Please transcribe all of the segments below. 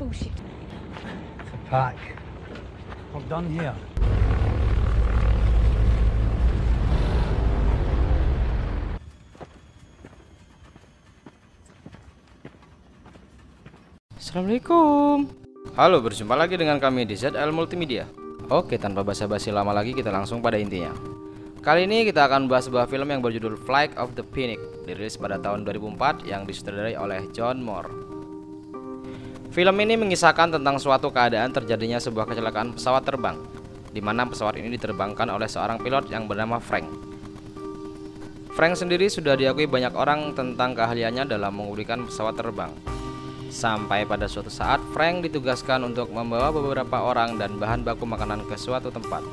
bullshit. It's a pack. We're done here. Assalamualaikum. Halo, berjumpa lagi dengan kami di ZL Multimedia. Oke, tanpa basa-basi lama lagi kita langsung pada intinya. Kali ini kita akan bahas sebuah film yang berjudul Flight of the Phoenix, dirilis pada tahun 2004 yang disutradarai oleh John Moore. Film ini mengisahkan tentang suatu keadaan terjadinya sebuah kecelakaan pesawat terbang, di mana pesawat ini diterbangkan oleh seorang pilot yang bernama Frank. Frank sendiri sudah diakui banyak orang tentang keahliannya dalam mengemudikan pesawat terbang. Sampai pada suatu saat Frank ditugaskan untuk membawa beberapa orang dan bahan baku makanan ke suatu tempat.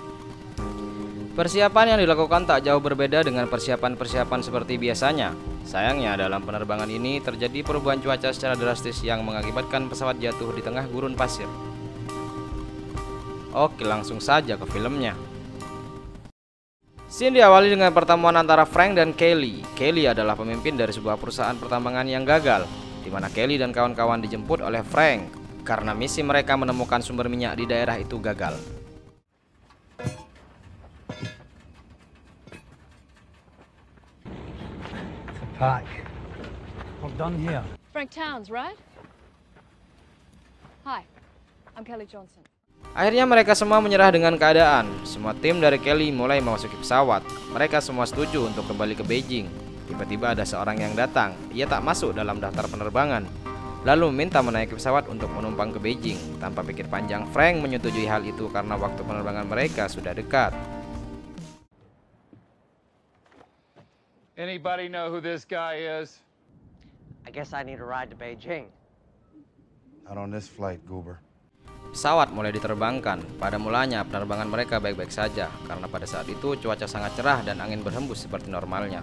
Persiapan yang dilakukan tak jauh berbeda dengan persiapan-persiapan seperti biasanya. Sayangnya dalam penerbangan ini terjadi perubahan cuaca secara drastis yang mengakibatkan pesawat jatuh di tengah gurun pasir. Oke, langsung saja ke filmnya. Scene diawali dengan pertemuan antara Frank dan Kelly. Kelly adalah pemimpin dari sebuah perusahaan pertambangan yang gagal, di mana Kelly dan kawan-kawan dijemput oleh Frank karena misi mereka menemukan sumber minyak di daerah itu gagal. It's a pack. We're done here. Frank Towns, right? Hi, I'm Kelly Johnson. Akhirnya mereka semua menyerah dengan keadaan. Semua tim dari Kelly mulai memasuki pesawat. Mereka semua setuju untuk kembali ke Beijing. Tiba-tiba ada seorang yang datang. Ia tak masuk dalam daftar penerbangan, lalu meminta menaiki pesawat untuk menumpang ke Beijing. Tanpa pikir panjang, Frank menyetujui hal itu karena waktu penerbangan mereka sudah dekat. Anybody know who this guy is? I guess I need a ride to Beijing. Not on this flight, Goober. Pesawat mulai diterbangkan. Pada mulanya penerbangan mereka baik-baik saja, karena pada saat itu cuaca sangat cerah dan angin berhembus seperti normalnya.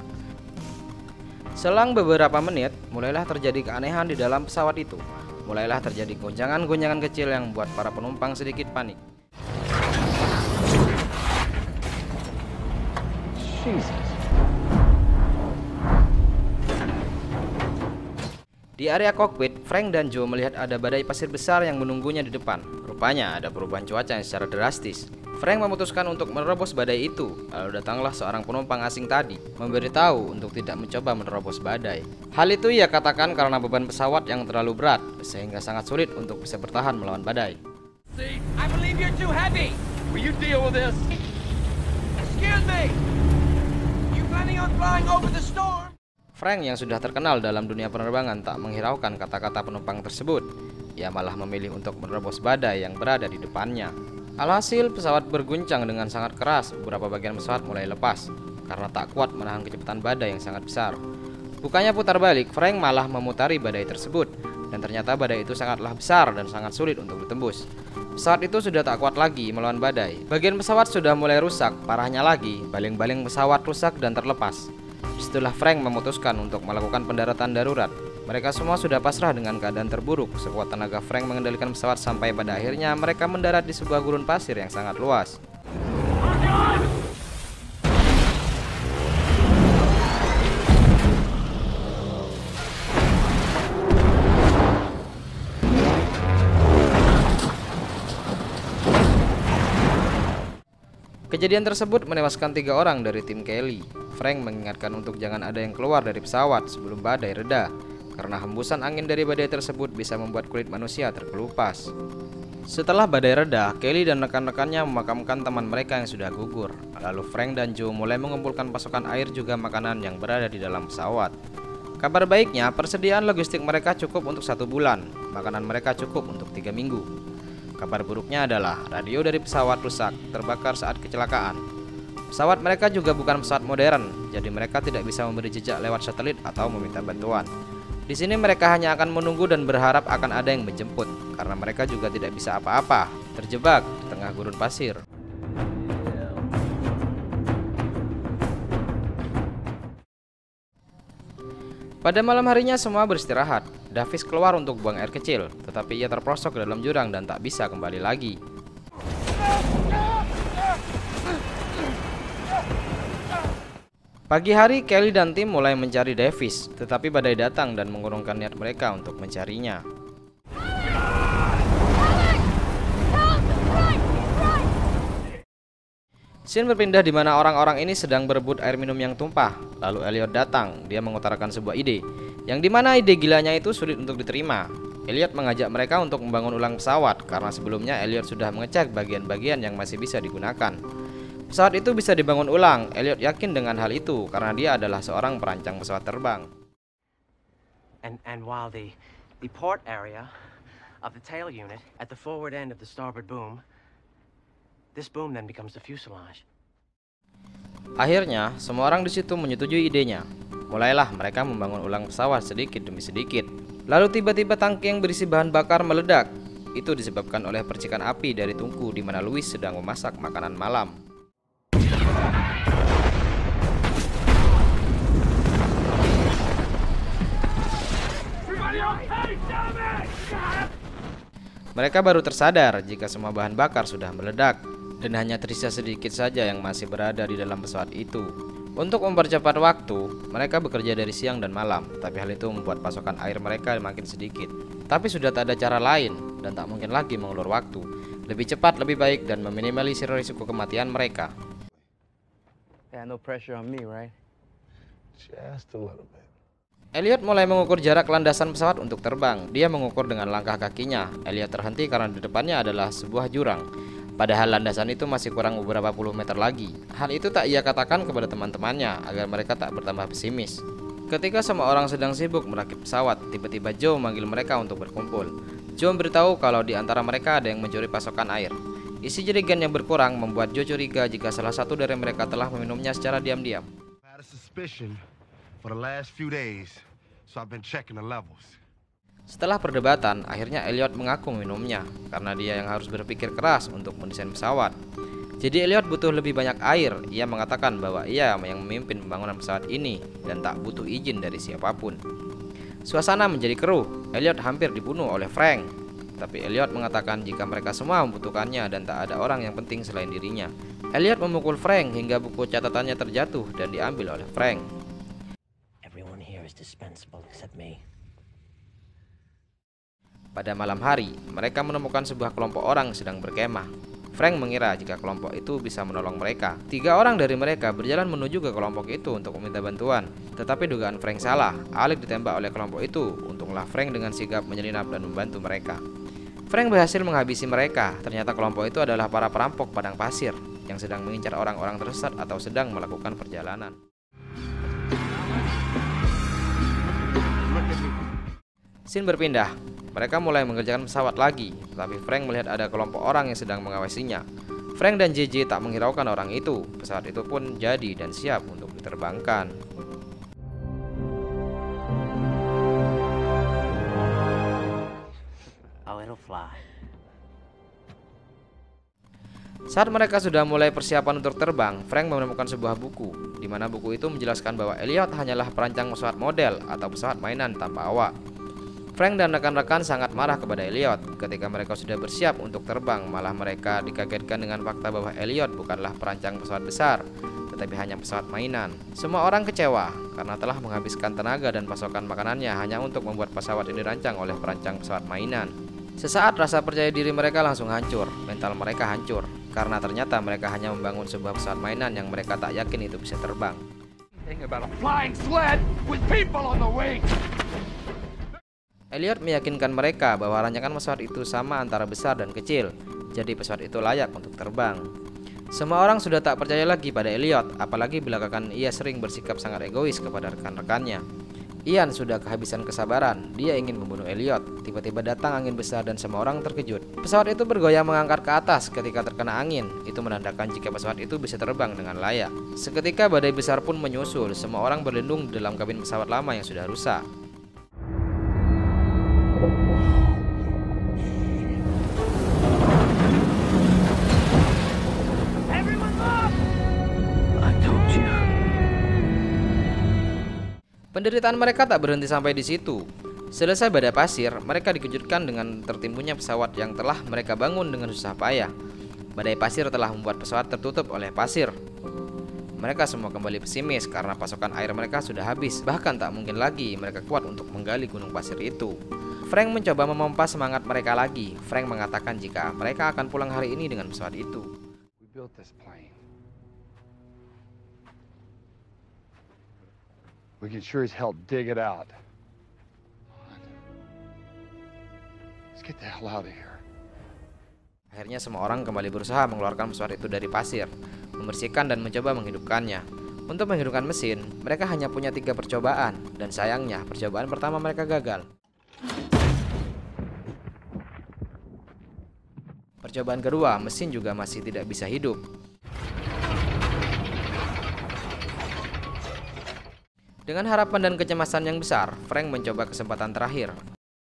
Selang beberapa menit, mulailah terjadi keanehan di dalam pesawat itu. Mulailah terjadi gonjangan-gonjangan kecil yang membuat para penumpang sedikit panik. Di area kokpit, Frank dan Joe melihat ada badai pasir besar yang menunggunya di depan. Rupanya ada perubahan cuaca yang secara drastis. Frank memutuskan untuk menerobos badai itu. Lalu datanglah seorang penumpang asing tadi, memberitahu untuk tidak mencoba menerobos badai. Hal itu ia katakan karena beban pesawat yang terlalu berat, sehingga sangat sulit untuk bisa bertahan melawan badai. See, I believe you're too heavy. Will you deal with this? Excuse me. You planning on flying over the storm? Frank yang sudah terkenal dalam dunia penerbangan tak menghiraukan kata-kata penumpang tersebut. Ia malah memilih untuk menerobos badai yang berada di depannya. Alhasil pesawat berguncang dengan sangat keras. Beberapa bagian pesawat mulai lepas karena tak kuat menahan kecepatan badai yang sangat besar. Bukannya putar balik, Frank malah memutari badai tersebut. Dan ternyata badai itu sangatlah besar dan sangat sulit untuk ditembus. Pesawat itu sudah tak kuat lagi melawan badai. Bagian pesawat sudah mulai rusak. Parahnya lagi, baling-baling pesawat rusak dan terlepas. Setelah Frank memutuskan untuk melakukan pendaratan darurat, mereka semua sudah pasrah dengan keadaan terburuk. Sekuat tenaga Frank mengendalikan pesawat sampai pada akhirnya mereka mendarat di sebuah gurun pasir yang sangat luas. Kejadian tersebut menewaskan 3 orang dari tim Kelly. Frank mengingatkan untuk jangan ada yang keluar dari pesawat sebelum badai reda, karena hembusan angin dari badai tersebut bisa membuat kulit manusia terkelupas. Setelah badai reda, Kelly dan rekan-rekannya memakamkan teman mereka yang sudah gugur. Lalu Frank dan Joe mulai mengumpulkan pasokan air juga makanan yang berada di dalam pesawat. Kabar baiknya, persediaan logistik mereka cukup untuk 1 bulan. Makanan mereka cukup untuk 3 minggu. Kabar buruknya adalah radio dari pesawat rusak, terbakar saat kecelakaan. Pesawat mereka juga bukan pesawat modern, jadi mereka tidak bisa memberi jejak lewat satelit atau meminta bantuan. Di sini mereka hanya akan menunggu dan berharap akan ada yang menjemput, karena mereka juga tidak bisa apa-apa, terjebak di tengah gurun pasir. Pada malam harinya semua beristirahat. Davis keluar untuk buang air kecil, tetapi ia terperosok ke dalam jurang dan tak bisa kembali lagi. Pagi hari, Kelly dan tim mulai mencari Davis, tetapi badai datang dan mengurungkan niat mereka untuk mencarinya. Scene berpindah di mana orang-orang ini sedang berebut air minum yang tumpah. Lalu Elliot datang. Dia mengutarakan sebuah ide, yang dimana ide gilanya itu sulit untuk diterima. Elliot mengajak mereka untuk membangun ulang pesawat, karena sebelumnya Elliot sudah mengecek bagian-bagian yang masih bisa digunakan. Pesawat itu bisa dibangun ulang. Elliot yakin dengan hal itu, karena dia adalah seorang perancang pesawat terbang. And while the port area of the tail unit at the forward end of the starboard boom, this boom then becomes the fuselage. Akhirnya, semua orang di situ menyetujui idenya. Mulailah mereka membangun ulang pesawat sedikit demi sedikit. Lalu tiba-tiba tangki yang berisi bahan bakar meledak. Itu disebabkan oleh percikan api dari tungku di mana Louis sedang memasak makanan malam. Mereka baru tersadar jika semua bahan bakar sudah meledak dan hanya tersisa sedikit saja yang masih berada di dalam pesawat itu. Untuk mempercepat waktu, mereka bekerja dari siang dan malam, tapi hal itu membuat pasokan air mereka makin sedikit. Tapi sudah tak ada cara lain dan tak mungkin lagi mengulur waktu. Lebih cepat lebih baik dan meminimalisir risiko kematian mereka. Yeah, no pressure on me, right? Just a little bit. Elliot mulai mengukur jarak landasan pesawat untuk terbang. Dia mengukur dengan langkah kakinya. Elliot terhenti karena di depannya adalah sebuah jurang. Padahal landasan itu masih kurang beberapa puluh meter lagi. Hal itu tak ia katakan kepada teman-temannya agar mereka tak bertambah pesimis. Ketika semua orang sedang sibuk merakit pesawat, tiba-tiba Joe memanggil mereka untuk berkumpul. Joe memberitahu kalau di antara mereka ada yang mencuri pasokan air. Isi jerigen yang berkurang membuat Joe curiga jika salah satu dari mereka telah meminumnya secara diam-diam. I had a suspicion for the last few days, so I've been checking the levels. Setelah perdebatan, akhirnya Elliot mengaku minumnya karena dia yang harus berpikir keras untuk mendesain pesawat. Jadi Elliot butuh lebih banyak air. Ia mengatakan bahwa ia yang memimpin pembangunan pesawat ini dan tak butuh izin dari siapapun. Suasana menjadi keruh. Elliot hampir dibunuh oleh Frank. Tapi Elliot mengatakan jika mereka semua membutuhkannya dan tak ada orang yang penting selain dirinya. Elliot memukul Frank hingga buku catatannya terjatuh dan diambil oleh Frank. Everyone here is dispensable except me. Pada malam hari, mereka menemukan sebuah kelompok orang sedang berkemah. Frank mengira jika kelompok itu bisa menolong mereka. 3 orang dari mereka berjalan menuju ke kelompok itu untuk meminta bantuan. Tetapi dugaan Frank salah. Alec ditembak oleh kelompok itu. Untunglah Frank dengan sigap menyelinap dan membantu mereka. Frank berhasil menghabisi mereka. Ternyata kelompok itu adalah para perampok padang pasir yang sedang mengincar orang-orang tersesat atau sedang melakukan perjalanan. Scene berpindah. Mereka mulai mengerjakan pesawat lagi, tetapi Frank melihat ada kelompok orang yang sedang mengawasinya. Frank dan JJ tak menghiraukan orang itu. Pesawat itu pun jadi dan siap untuk diterbangkan. Oh, it'll fly. Saat mereka sudah mulai persiapan untuk terbang, Frank menemukan sebuah buku, di mana buku itu menjelaskan bahwa Elliot hanyalah perancang pesawat model atau pesawat mainan tanpa awak. Frank dan rekan-rekan sangat marah kepada Elliot. Ketika mereka sudah bersiap untuk terbang, malah mereka dikagetkan dengan fakta bahwa Elliot bukanlah perancang pesawat besar, tetapi hanya pesawat mainan. Semua orang kecewa karena telah menghabiskan tenaga dan pasokan makanannya hanya untuk membuat pesawat yang dirancang oleh perancang pesawat mainan. Sesaat rasa percaya diri mereka langsung hancur, mental mereka hancur, karena ternyata mereka hanya membangun sebuah pesawat mainan yang mereka tak yakin itu bisa terbang. Elliot meyakinkan mereka bahwa rancangan pesawat itu sama antara besar dan kecil, jadi pesawat itu layak untuk terbang. Semua orang sudah tak percaya lagi pada Elliot, apalagi belakangan ia sering bersikap sangat egois kepada rekan-rekannya. Ian sudah kehabisan kesabaran, dia ingin membunuh Elliot. Tiba-tiba datang angin besar dan semua orang terkejut. Pesawat itu bergoyang mengangkat ke atas ketika terkena angin. Itu menandakan jika pesawat itu bisa terbang dengan layak. Seketika badai besar pun menyusul, semua orang berlindung di dalam kabin pesawat lama yang sudah rusak. Penderitaan mereka tak berhenti sampai di situ. Selesai badai pasir, mereka dikejutkan dengan tertimbunnya pesawat yang telah mereka bangun dengan susah payah. Badai pasir telah membuat pesawat tertutup oleh pasir. Mereka semua kembali pesimis karena pasokan air mereka sudah habis. Bahkan tak mungkin lagi mereka kuat untuk menggali gunung pasir itu. Frank mencoba memompa semangat mereka lagi. Frank mengatakan jika mereka akan pulang hari ini dengan pesawat itu. We built this plane We can sure as hell dig it out. Let's get the hell out of here. Akhirnya semua orang kembali berusaha mengeluarkan pesawat itu dari pasir, membersihkan dan mencoba menghidupkannya. Untuk menghidupkan mesin, mereka hanya punya 3 percobaan, dan sayangnya percobaan pertama mereka gagal. Percobaan kedua, mesin juga masih tidak bisa hidup. Dengan harapan dan kecemasan yang besar, Frank mencoba kesempatan terakhir.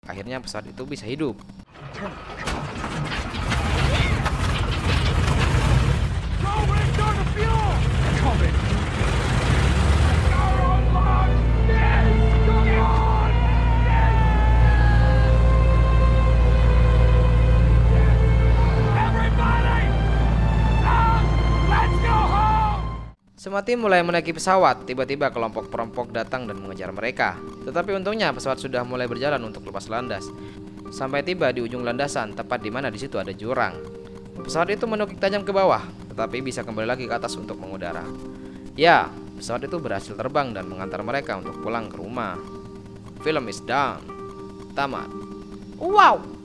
Akhirnya pesawat itu bisa hidup. Semua tim mulai menaiki pesawat, tiba-tiba kelompok perampok datang dan mengejar mereka. Tetapi untungnya pesawat sudah mulai berjalan untuk lepas landas. Sampai tiba di ujung landasan, tepat di mana di situ ada jurang. Pesawat itu menukik tajam ke bawah, tetapi bisa kembali lagi ke atas untuk mengudara. Ya, pesawat itu berhasil terbang dan mengantar mereka untuk pulang ke rumah. Film is done. Tamat. Wow.